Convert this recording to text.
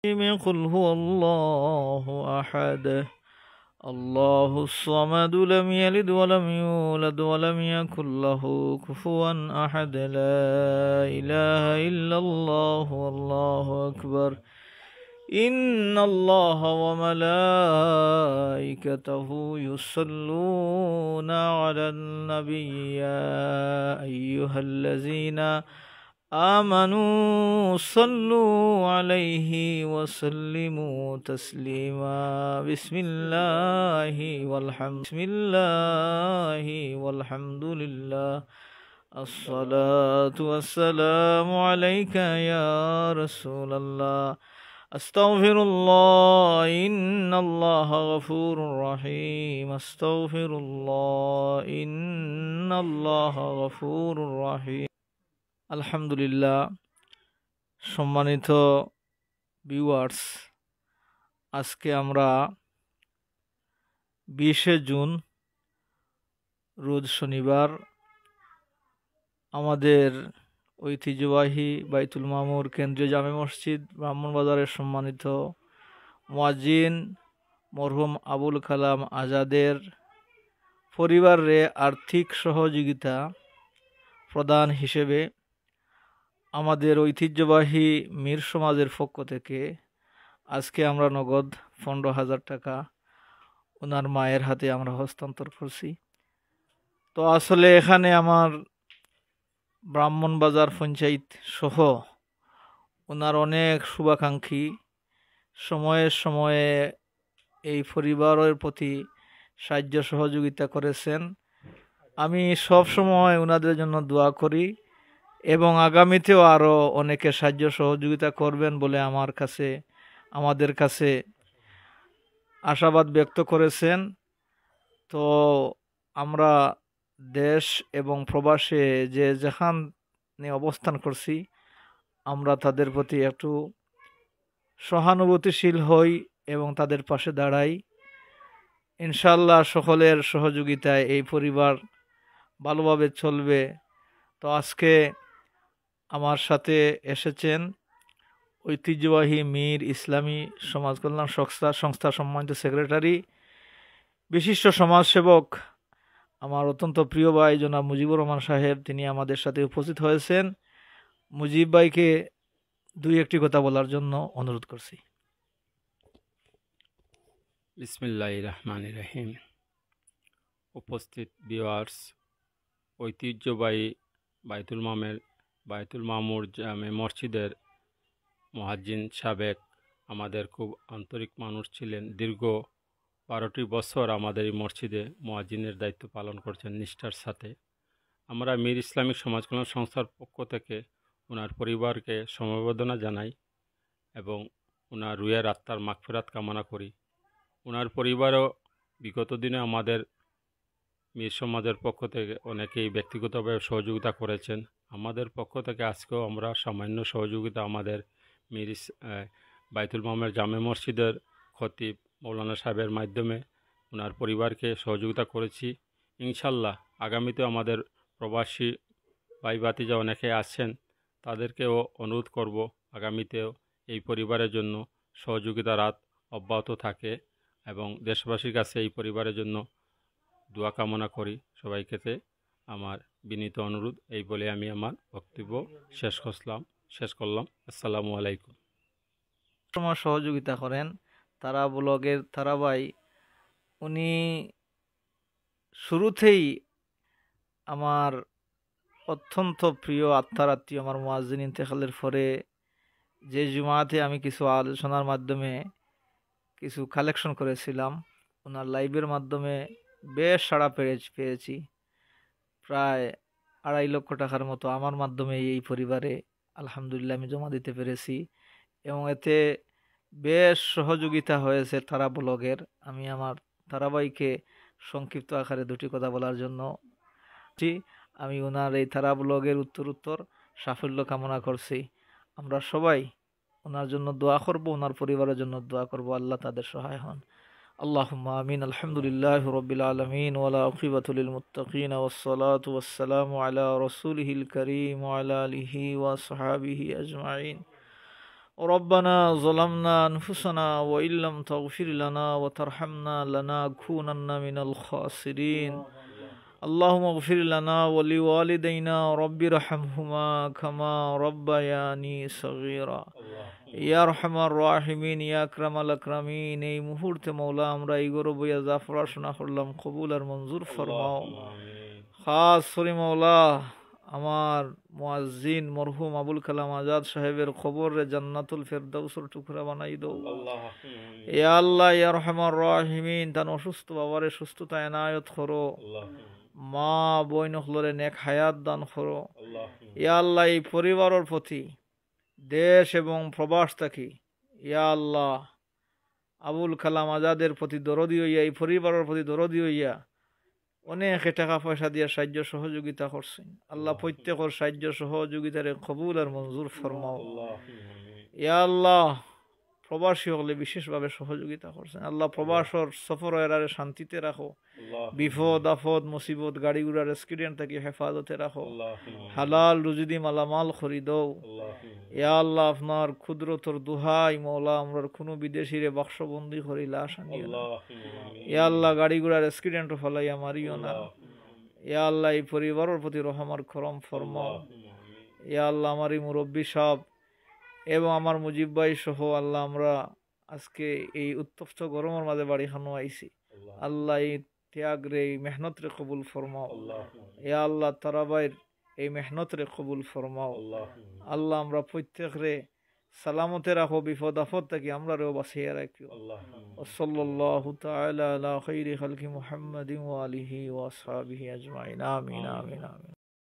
قل هو الله أحد الله الصمد لم يلد ولم يولد ولم يكن له كفوا أحد لا إله إلا الله والله أكبر إن الله وملائكته يصلون على النبي يا أيها الذين آمنوا صلوا عليه وسلموا تسليما بسم الله والحمد لله الصلاة والسلام عليك يا رسول الله أستغفر الله إن الله غفور رحيم أستغفر الله إن الله غفور رحيم আলহামদুলিল্লাহ। সম্মানিত ভিউয়ার্স, আজকে আমরা 20শে জুন রোজ শনিবার আমাদের ঐতিহ্যবাহী বাইতুল মামুর কেন্দ্রীয় জামে মসজিদ ব্রাহ্মণবাজারের সম্মানিত মুয়াজ্জিন মরহুম আবুল কালাম আজাদের পরিবারে আর্থিক সহযোগিতা প্রদান হিসেবে আমাদের ঐতিহ্যবাহী মীর সমাজের পক্ষ থেকে আজকে আমরা নগদ 15,000 টাকা ওনার মায়ের হাতে আমরা হস্তান্তর করছি। তো আসলে এখানে আমার ব্রাহ্মণবাজার পঞ্চায়েত সহ ওনার অনেক শুভাকাঙ্ক্ষী সময়ে সময়ে এই পরিবারের প্রতি সাহায্য সহযোগিতা করেছেন। আমি সব সময় ওনাদের জন্য দোয়া করি এবং আগামীতেও আরও অনেকে সাহায্য সহযোগিতা করবেন বলে আমাদের কাছে আশাবাদ ব্যক্ত করেছেন। তো আমরা দেশ এবং প্রবাসে যে যেখানে অবস্থান করছি আমরা তাদের প্রতি একটু সহানুভূতিশীল হই এবং তাদের পাশে দাঁড়াই। ইনশাআল্লাহ সকলের সহযোগিতায় এই পরিবার ভালোভাবে চলবে। তো আজকে আমার সাথে এসেছেন ঐতিহ্যবাহী মীর ইসলামী সমাজ কল্যাণ সংস্থা সম্মানিত সেক্রেটারি বিশিষ্ট সমাজসেবক আমার অত্যন্ত প্রিয় ভাই জনাব মুজিবুর রহমান সাহেব, তিনি আমাদের সাথে উপস্থিত হয়েছেন। মুজিব ভাইকে দুই একটি কথা বলার জন্য অনুরোধ করছি। বিসমিল্লাহির রহমানির রহিম। উপস্থিত ভিউয়ার্স, ঐতিহ্যবাহী বাইতুল মামুর জামে মসজিদের মুয়াজ্জিন সাবেক আমাদের খুব আন্তরিক মানুষ ছিলেন। দীর্ঘ 12টি বছর আমাদের এই মসজিদে মুয়াজ্জিনের দায়িত্ব পালন করছেন নিষ্ঠার সাথে। আমরা মীর ইসলামিক সমাজ কল্যাণ সংস্থার পক্ষ থেকে ওনার পরিবারকে সমবেদনা জানাই এবং ওনার রুহের আত্মার মাগফিরাত কামনা করি। ওনার পরিবারও বিগত দিনে আমাদের মীর সমাজের পক্ষ থেকে অনেকেই ব্যক্তিগতভাবে সহযোগিতা করেছেন। আমাদের পক্ষ থেকে আজকেও আমরা সামান্য সহযোগিতা আমাদের বাইতুল মামুর জামে মসজিদের খতিব মৌলানা সাহেবের মাধ্যমে ওনার পরিবারকে সহযোগিতা করেছি। ইনশাল্লাহ আগামীতেও আমাদের প্রবাসী ভাই ভাতিজা অনেকে আছেন, তাদেরকেও অনুরোধ করব আগামীতেও এই পরিবারের জন্য সহযোগিতার হাত অব্যাহত থাকে এবং দেশবাসীর কাছে এই পরিবারের জন্য দোয়া কামনা করি। সবাইকে আমার বিনীত অনুরোধ এই বলে আমি আমার বক্তব্য শেষ করলাম। আসসালামু আলাইকুম। সময় সহযোগিতা করেন তারা ব্লগের তারা ভাই, উনি শুরুতেই আমার অত্যন্ত প্রিয় আত্মার আত্মীয়। আমার মুয়াজ্জিন ইন্তেকালের পরে যে জুমাতে আমি কিছু আলোচনার মাধ্যমে কিছু কালেকশন করেছিলাম, ওনার লাইভের মাধ্যমে বেশ সাড়া পেয়েছি। প্রায় 2.5 লক্ষ টাকার মতো আমার মাধ্যমে এই পরিবারে আলহামদুলিল্লাহ আমি জমা দিতে পেরেছি এবং এতে বেশ সহযোগিতা হয়েছে তারা ব্লগের। আমি আমার তারাবাইকে সংক্ষিপ্ত আকারে দুটি কথা বলার জন্য আমি ওনার এই তারা ব্লগের উত্তর সাফল্য কামনা করছি। আমরা সবাই ওনার জন্য দোয়া করব, ওনার পরিবারের জন্য দোয়া করব, আল্লাহ তাদের সহায় হন। আল্লাহুম্মা আমিন। আলহামদুলিল্লাহি রাব্বিল আলামিন ওয়া লা আকিবাতু লিল মুত্তাকিন ওয়াস সালাতু ওয়াস সালামু আলা রাসূলিহিল কারীম ওয়া আলা আলিহি ওয়া আসহাবিহি আজমাইন। ربنا ظلمنا أنفسنا وإن لم تغفر لنا وترحمنا لنكونن من الخاسرين اللهم اغفر لنا ولوالدينا رب ارحمهما كما ربياني صغيرا ইয়া আরহামার রাহিমিন, ইয়া আকরামাল আকরামিন। এই মুহূর্তে মৌলা আমরা এই গৌরব ইয়া যা পড়াশোনা করলাম কবুল আর মঞ্জুর ফরমাও। খাস করে মৌলা আমার মুয়াজ্জিন মরহুম আবুল কালাম আজাদ সাহেবের কবরে জান্নাতুল ফেরদাউসের টুকরা বানাই দাও। ইয়া আল্লাহ ইয়া আরহামার রাহিমিন, তান অসুস্থ বাবারে সুস্থতা এনায়ত করো, মা বইন হলরে নেক হায়াত দান করো। ইয়া আল্লাহ এই পরিবারের প্রতি দেশ এবং প্রবাস থাকি ইয়া আল্লাহ আবুল কালাম আজাদের প্রতি দরদি হইয়া, এই পরিবারের প্রতি দরদি হইয়া অনেক টাকা পয়সা দিয়ে সাহায্য সহযোগিতা করছেন। আল্লাহ প্রত্যেকের সাহায্য সহযোগিতারে কবুল আর মঞ্জুর ফরমাও। ইয়া আল্লাহ প্রবাসী হলে বিশেষভাবে সহযোগিতা করছেন। আল্লাহ প্রবাসর সফর এরারে শান্তিতে রাখো, বিপদ আপদ মুসিবত গাড়ি ঘোড়ার অ্যাক্সিডেন্ট থেকে হেফাজতে রাখো, হালাল রুজিদি মালামাল খরি দৌ। ইয়া আল্লাহ আপনার ক্ষুদ্রতর দুহাই মৌলা আমরার কোনো বিদেশিরে বাক্সবন্দি করি লাশ আনিও না। ইয়া আল্লাহ গাড়ি ঘোড়ার অ্যাক্সিডেন্ট ফলাইয়া মারিও না। ইয়া আল্লাহ এই পরিবারের প্রতি রহমার করম ফরমাও। ইয়া আল্লাহ আমার এই মুরব্বী সাহেব এবং আমার মুজিব ভাই সহ আল্লাহ আমরা আজকে এই উত্তপ্ত গরমের মাঝে বাড়ি খানো আইছি। আল্লাহ এই ত্যাগ রে এই মেহনত রে কবুল ফরমাও। ইয়া আল্লাহ তারাবাইর এই মেহনত রে কবুল ফরমাও। আল্লাহ আমরা প্রত্যেক রে সালামতে রাখো, বিপদ আপদ থেকে আমরা রেও বাঁচিয়ে রাখিও। সাল্লাল্লাহু তাআলা আলা খাইরি খালকি মুহাম্মাদিন ওয়া আলিহি ওয়া আসহাবিহি আজমাইন। আমিন আমিন আমিন।